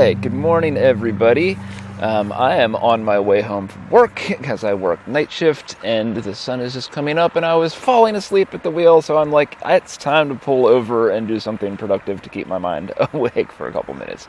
Alright, good morning everybody. I am on my way home from work because I work night shift and the sun is just coming up and I was falling asleep at the wheel, so I'm like, it's time to pull over and do something productive to keep my mind awake for a couple minutes.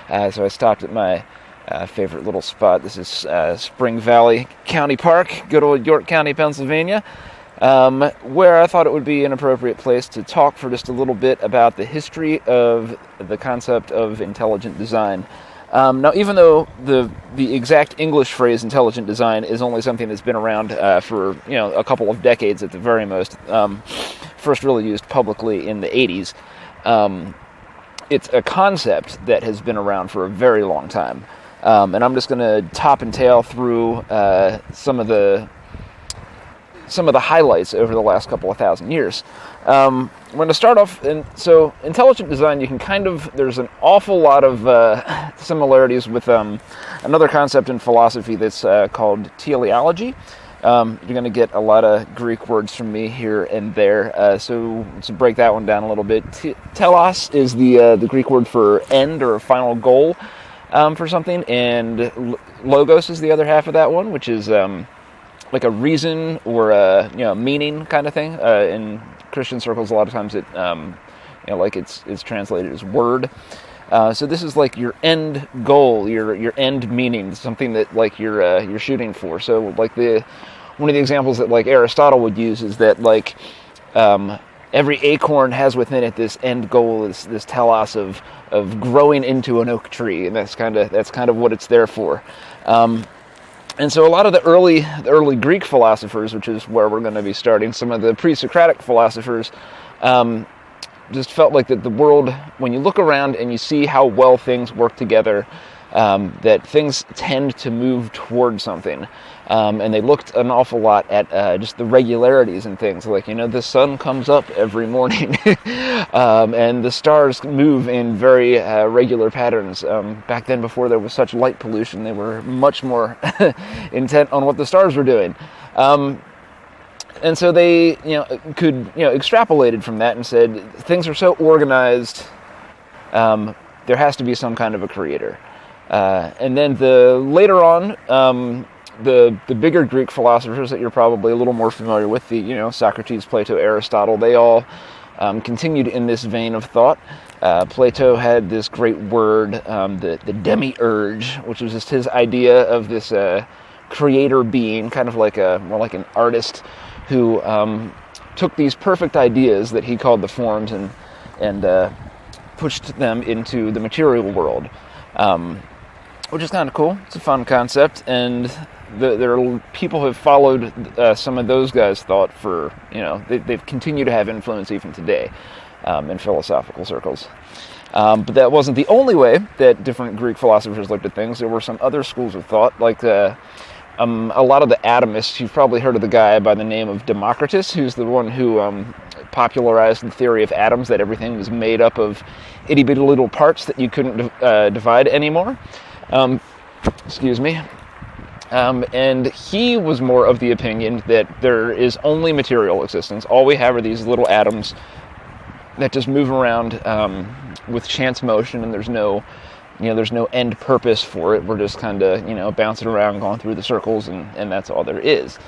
So I stopped at my favorite little spot. This is Spring Valley County Park, good old York County, Pennsylvania, where I thought it would be an appropriate place to talk for just a little bit about the history of the concept of intelligent design. Now, even though the exact English phrase intelligent design is only something that's been around for a couple of decades at the very most, first really used publicly in the 80s, it's a concept that has been around for a very long time. And I'm just going to top and tail through some of the highlights over the last couple of thousand years. I'm going to start off, so intelligent design, there's an awful lot of similarities with another concept in philosophy that's called teleology. You're going to get a lot of Greek words from me here and there, so to break that one down a little bit, telos is the Greek word for end or final goal for something, and logos is the other half of that one, which is like a reason or a meaning kind of thing. In Christian circles, a lot of times it's translated as word. So this is like your end goal, your end meaning, something that like you're shooting for. So like one of the examples that like Aristotle would use is that like every acorn has within it this end goal, this telos of growing into an oak tree, and that's kind of what it's there for. And so a lot of the early Greek philosophers, which is where we're going to be starting, some of the pre-Socratic philosophers, just felt like that the world, when you look around and you see how well things work together, that things tend to move toward something. And they looked an awful lot at just the regularities and things. Like, the sun comes up every morning, and the stars move in very regular patterns. Back then, before there was such light pollution, they were much more intent on what the stars were doing. And so they, could, extrapolated from that and said, things are so organized, there has to be some kind of a creator. And then later on, the bigger Greek philosophers that you're probably a little more familiar with, Socrates, Plato, Aristotle, they all continued in this vein of thought. Plato had this great word, the demiurge, which was just his idea of this creator being, kind of like more like an artist who took these perfect ideas that he called the forms and pushed them into the material world, which is kind of cool. It's a fun concept, and people have followed some of those guys' thought for, they've continued to have influence even today in philosophical circles. But that wasn't the only way that different Greek philosophers looked at things. There were some other schools of thought, like a lot of the atomists. You've probably heard of the guy by the name of Democritus, who's the one who popularized the theory of atoms, that everything was made up of itty-bitty little parts that you couldn't divide anymore. Excuse me. And he was more of the opinion that there is only material existence. All we have are these little atoms that just move around with chance motion, and there's no end purpose for it. We're just kind of, bouncing around, going through the circles, and that's all there is.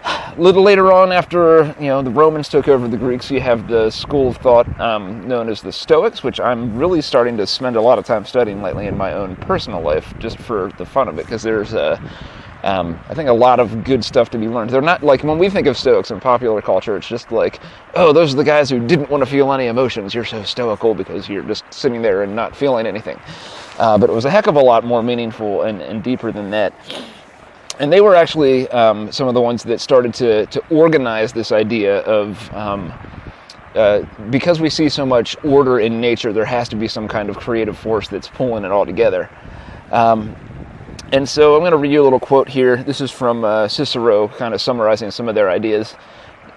A little later on, after the Romans took over the Greeks, you have the school of thought known as the Stoics, which I'm really starting to spend a lot of time studying lately in my own personal life, just for the fun of it, because there's I think a lot of good stuff to be learned. They're not like, when we think of Stoics in popular culture, it's just like, oh, those are the guys who didn't want to feel any emotions. You're so stoical because you're just sitting there and not feeling anything. But it was a heck of a lot more meaningful and deeper than that. And they were actually some of the ones that started to organize this idea of, because we see so much order in nature, there has to be some kind of creative force that's pulling it all together. And so I'm going to read you a little quote here. This is from Cicero, kind of summarizing some of their ideas.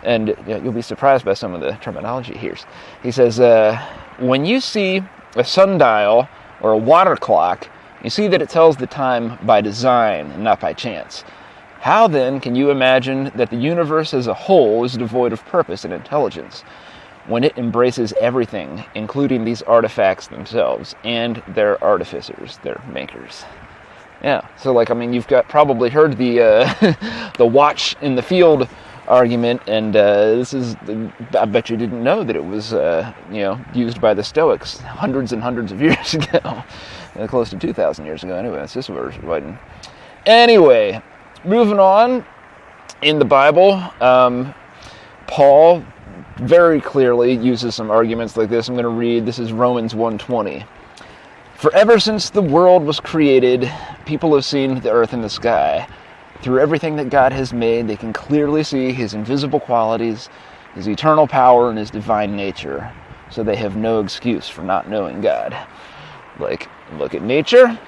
And you'll be surprised by some of the terminology here. He says, when you see a sundial or a water clock, you see that it tells the time by design and not by chance. How then can you imagine that the universe as a whole is devoid of purpose and intelligence? when it embraces everything, including these artifacts themselves and their artificers, their makers. Yeah, so you've probably heard the the watch in the field argument, and I bet you didn't know that it was used by the Stoics hundreds and hundreds of years ago, close to 2,000 years ago. Anyway, that's just what we're writing. Anyway, moving on in the Bible, Paul very clearly uses some arguments like this. I'm going to read. This is Romans 1:20. For ever since the world was created, people have seen the earth and the sky. Through everything that God has made, they can clearly see his invisible qualities, his eternal power, and his divine nature. So they have no excuse for not knowing God. Look at nature,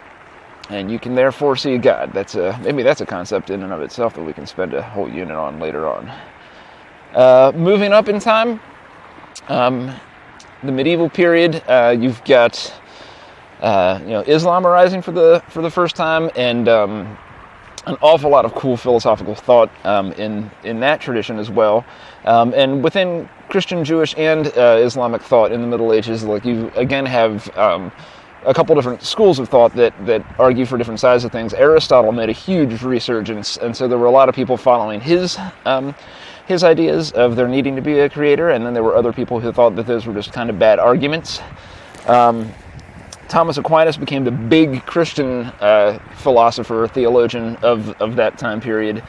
and you can therefore see God. Maybe that's a concept in and of itself that we can spend a whole unit on later on. Moving up in time, the medieval period, you've got Islam arising for the first time, and an awful lot of cool philosophical thought in that tradition as well. And within Christian, Jewish, and Islamic thought in the Middle Ages, you again have a couple different schools of thought that argue for different sides of things. Aristotle made a huge resurgence, and so there were a lot of people following his ideas of there needing to be a creator, and then there were other people who thought that those were just kind of bad arguments. Thomas Aquinas became the big Christian philosopher, theologian of that time period,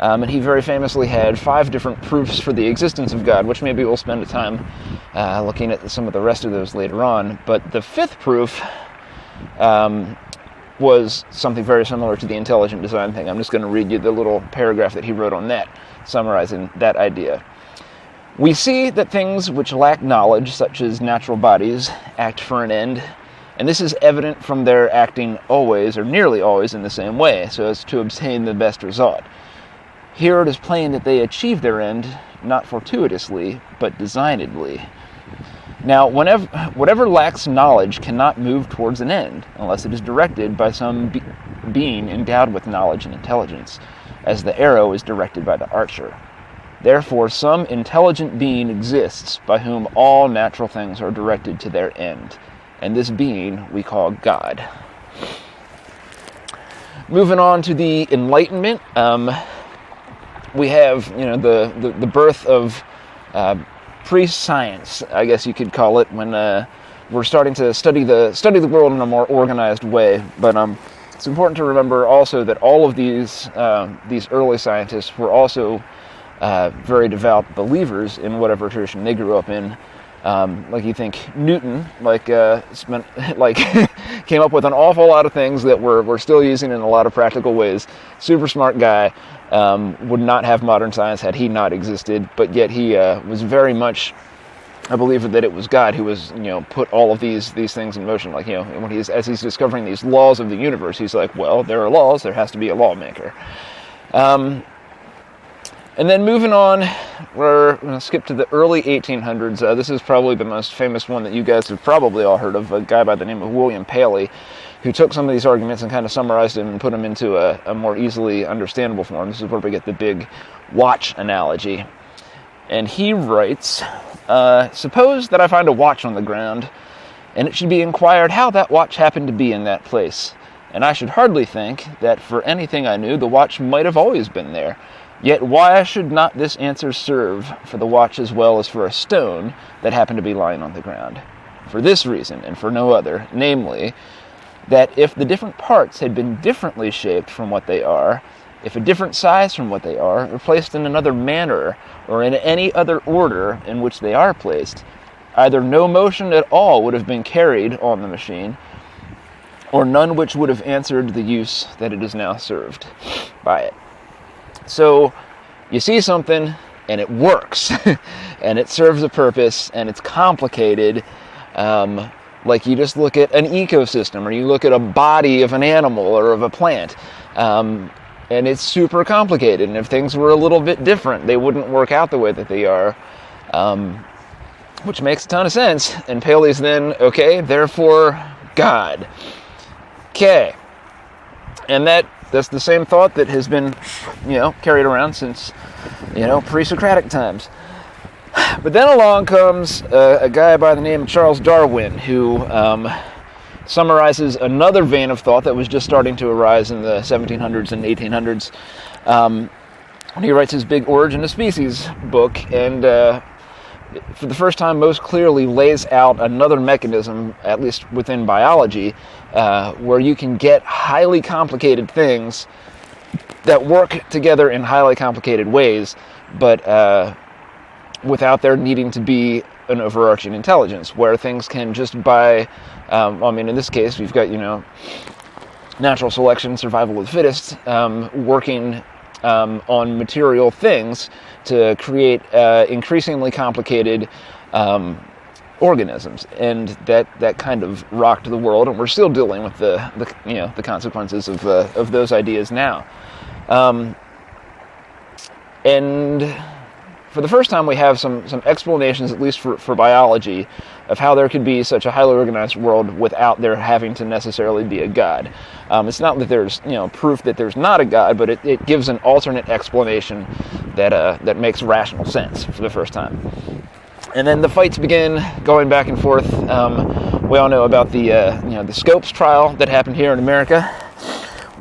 and he very famously had 5 different proofs for the existence of God, which maybe we'll spend a time looking at some of the rest of those later on. But the 5th proof was something very similar to the intelligent design thing. I'm just going to read you the little paragraph that he wrote on that, summarizing that idea. We see that things which lack knowledge, such as natural bodies, act for an end, and this is evident from their acting always, or nearly always, in the same way, so as to obtain the best result. Here it is plain that they achieve their end, not fortuitously, but designedly. Now, whatever lacks knowledge cannot move towards an end, unless it is directed by some being endowed with knowledge and intelligence, as the arrow is directed by the archer. Therefore, some intelligent being exists by whom all natural things are directed to their end, and this being we call God. Moving on to the Enlightenment, we have the birth of pre-science, I guess you could call it, when we're starting to study the world in a more organized way. But it's important to remember also that all of these early scientists were also very devout believers in whatever tradition they grew up in. You think Newton, came up with an awful lot of things that we're still using in a lot of practical ways. Super smart guy, would not have modern science had he not existed, but yet he was very much a believer that it was God who was, put all of these things in motion. As he's discovering these laws of the universe, he's like, well, there are laws, there has to be a lawmaker. And then moving on, we're going to skip to the early 1800s. This is probably the most famous one that you guys have probably all heard of, a guy by the name of William Paley, who took some of these arguments and kind of summarized them and put them into a more easily understandable form. This is where we get the big watch analogy. And he writes, suppose that I find a watch on the ground, and it should be inquired how that watch happened to be in that place. And I should hardly think that for anything I knew, the watch might have always been there. Yet why should not this answer serve for the watch as well as for a stone that happened to be lying on the ground? For this reason, and for no other, namely, that if the different parts had been differently shaped from what they are, if a different size from what they are, or placed in another manner, or in any other order in which they are placed, either no motion at all would have been carried on the machine, or none which would have answered the use that it is now served by it. So you see something and it works and it serves a purpose and it's complicated. You just look at an ecosystem, or you look at a body of an animal or of a plant, and it's super complicated. And if things were a little bit different, they wouldn't work out the way that they are, which makes a ton of sense. And Paley's then, okay, therefore God. Okay. And that's the same thought that has been, carried around since, pre-Socratic times. But then along comes a guy by the name of Charles Darwin, who summarizes another vein of thought that was just starting to arise in the 1700s and 1800s. He writes his big Origin of Species book, and for the first time most clearly lays out another mechanism, at least within biology, where you can get highly complicated things that work together in highly complicated ways, but without there needing to be an overarching intelligence, where things can just by, in this case, we've got, natural selection, survival of the fittest, working on material things to create increasingly complicated organisms, and that kind of rocked the world, and we're still dealing with the consequences of those ideas now. And for the first time, we have some explanations, at least for biology, of how there could be such a highly organized world without there having to necessarily be a God. It's not that there's proof that there's not a God, but it gives an alternate explanation that makes rational sense for the first time. And then the fights begin going back and forth. We all know about the Scopes trial that happened here in America,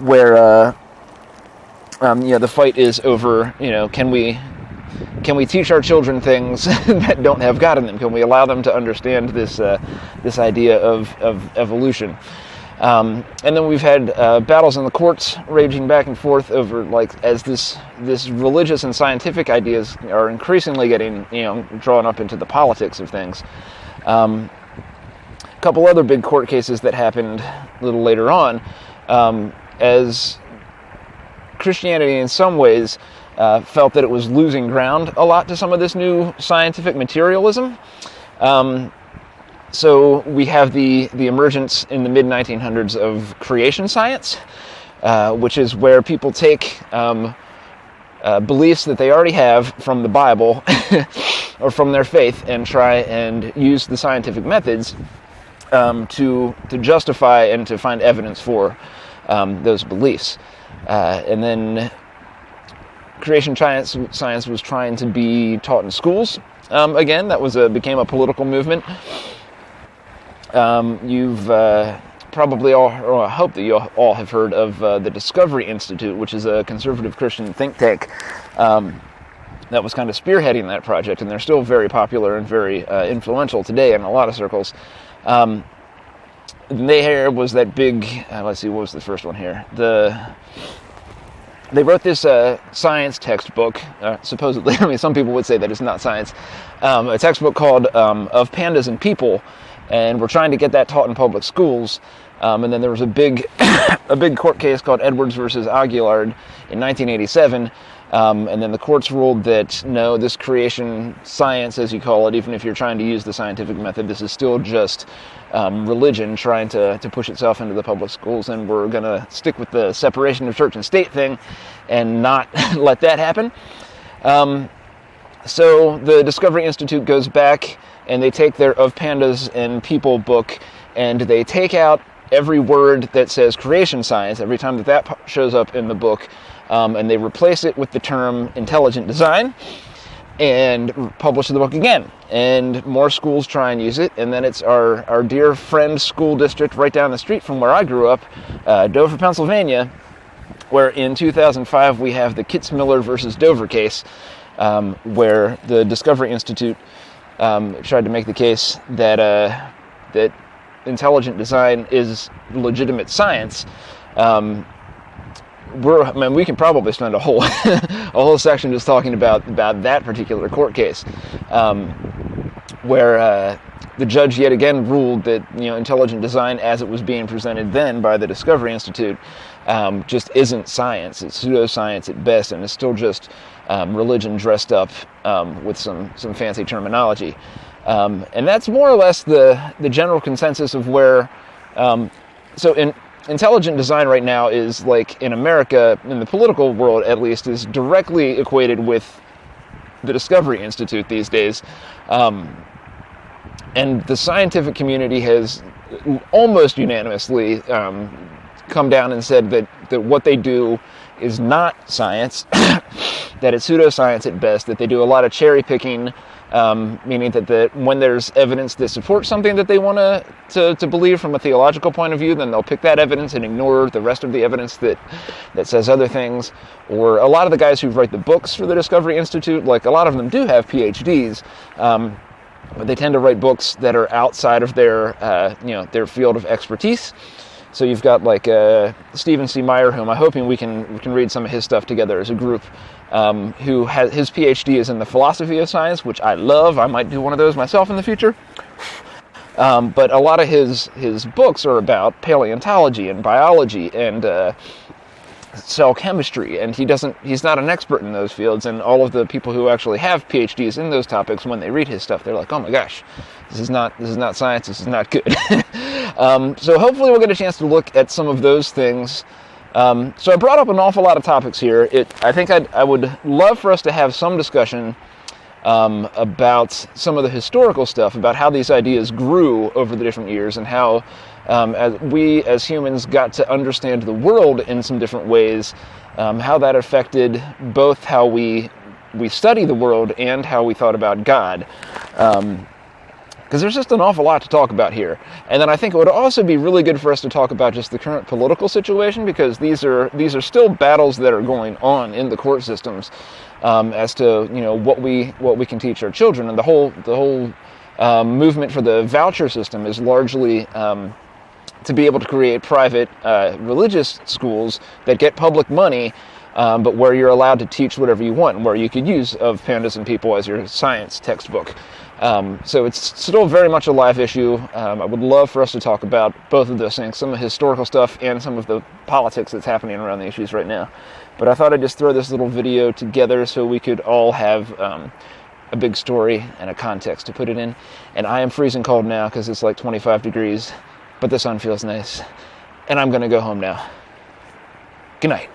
where the fight is over, can we teach our children things that don't have God in them? Can we allow them to understand this idea of evolution? And then we've had battles in the courts raging back and forth over, as this religious and scientific ideas are increasingly getting drawn up into the politics of things. A couple other big court cases that happened a little later on, as Christianity in some ways felt that it was losing ground a lot to some of this new scientific materialism. So we have the emergence in the mid-1900s of creation science, which is where people take beliefs that they already have from the Bible or from their faith and try and use the scientific methods to justify and to find evidence for those beliefs. And then creation science was trying to be taught in schools. Again, that became a political movement. You've probably all, or I hope that you all have heard of the Discovery Institute, which is a conservative Christian think tank that was kind of spearheading that project, and they're still very popular and very influential today in a lot of circles. There was that big, let's see, what was the first one here? They wrote this science textbook, supposedly. Some people would say that it's not science. A textbook called Of Pandas and People, and we're trying to get that taught in public schools. And then there was a big court case called Edwards versus Aguillard in 1987. And then the courts ruled that no, this creation science, as you call it, even if you're trying to use the scientific method, this is still just religion trying to push itself into the public schools, and we're going to stick with the separation of church and state thing and not let that happen. So the Discovery Institute goes back and they take their Of Pandas and People book and they take out every word that says creation science every time that shows up in the book, and they replace it with the term intelligent design and publish the book again. And more schools try and use it, and then it's our dear friend school district right down the street from where I grew up, Dover, Pennsylvania, where in 2005 we have the Kitzmiller versus Dover case, where the Discovery Institute tried to make the case that intelligent design is legitimate science. We can probably spend a whole section just talking about that particular court case, where the judge yet again ruled that intelligent design, as it was being presented then by the Discovery Institute, just isn't science. It's pseudoscience at best, and it's still just religion dressed up with some fancy terminology. And that's more or less the general consensus of where. Intelligent design right now is, like, in America, in the political world at least, is directly equated with the Discovery Institute these days. And the scientific community has almost unanimously come down and said that what they do is not science. that it's pseudoscience at best, that they do a lot of cherry picking, meaning that when there's evidence that supports something that they want to believe from a theological point of view, then they'll pick that evidence and ignore the rest of the evidence that says other things. Or a lot of the guys who write the books for the Discovery Institute, like a lot of them do have PhDs, but they tend to write books that are outside of their field of expertise. So you've got like Stephen C. Meyer, whom I'm hoping we can read some of his stuff together as a group, who has his PhD is in the philosophy of science, which I love. I might do one of those myself in the future. But a lot of his books are about paleontology and biology and cell chemistry, and he's not an expert in those fields. And all of the people who actually have PhDs in those topics, when they read his stuff, they're like, oh my gosh, this is not science, this is not good. So hopefully we'll get a chance to look at some of those things. So I brought up an awful lot of topics here. I think I would love for us to have some discussion about some of the historical stuff, about how these ideas grew over the different years, and how as we as humans got to understand the world in some different ways, how that affected both how we study the world and how we thought about God. Because there's just an awful lot to talk about here. And then I think it would also be really good for us to talk about just the current political situation, because these are still battles that are going on in the court systems as to what we can teach our children. And the whole movement for the voucher system is largely to be able to create private religious schools that get public money, but where you're allowed to teach whatever you want, and where you could use Of Pandas and People as your science textbook. So it's still very much a live issue. I would love for us to talk about both of those things, some of the historical stuff and some of the politics that's happening around the issues right now. But I thought I'd just throw this little video together so we could all have a big story and a context to put it in. And I am freezing cold now because it's like 25 degrees, but the sun feels nice. And I'm going to go home now. Good night.